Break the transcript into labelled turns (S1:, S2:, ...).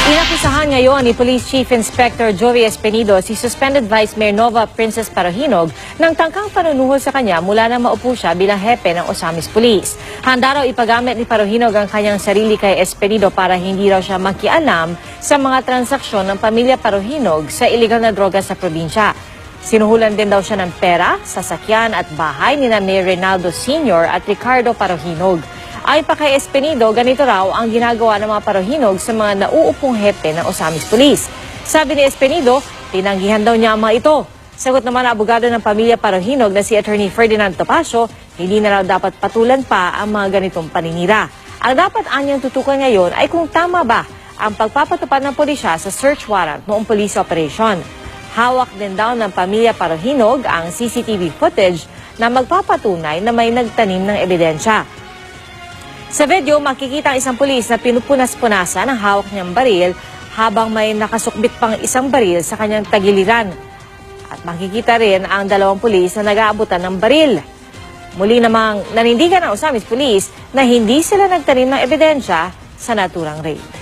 S1: Inakusahan ngayon ni Police Chief Inspector Joey Espenido si Suspended Vice Mayor Nova Princess Parohinog ng tangkang panunuhol sa kanya mula nang maupo siya bilang hepe ng Osamis Police. Handa raw ipagamit ni Parohinog ang kanyang sarili kay Espenido para hindi raw siya makialam sa mga transaksyon ng pamilya Parohinog sa iligal na droga sa probinsya. Sinuhulan din daw siya ng pera, sasakyan at bahay ni Mayor Reynaldo Sr. at Ricardo Parohinog. Ayon pa kay Espenido, ganito raw ang ginagawa ng mga Parohinog sa mga nauupong hepe ng Osamis Police. Sabi ni Espenido, tinanggihan daw niya ang mga ito. Sagot naman ang abogado ng pamilya Parohinog na si Attorney Ferdinand Topacio, hindi na raw dapat patulan pa ang mga ganitong paninira. Ang dapat anyang tutukan ngayon ay kung tama ba ang pagpapatupad ng pulisya sa search warrant noong police operation. Hawak din daw ng pamilya Parohinog ang CCTV footage na magpapatunay na may nagtanim ng ebidensya. Sa video, makikita ang isang pulis na pinupunas-punasan ang hawak niyang baril habang may nakasukbit pang isang baril sa kanyang tagiliran. At makikita rin ang dalawang pulis na nag-aabutan ng baril. Muli namang nanindigan ng Osamis Police na hindi sila nagtanim ng ebidensya sa naturang raid.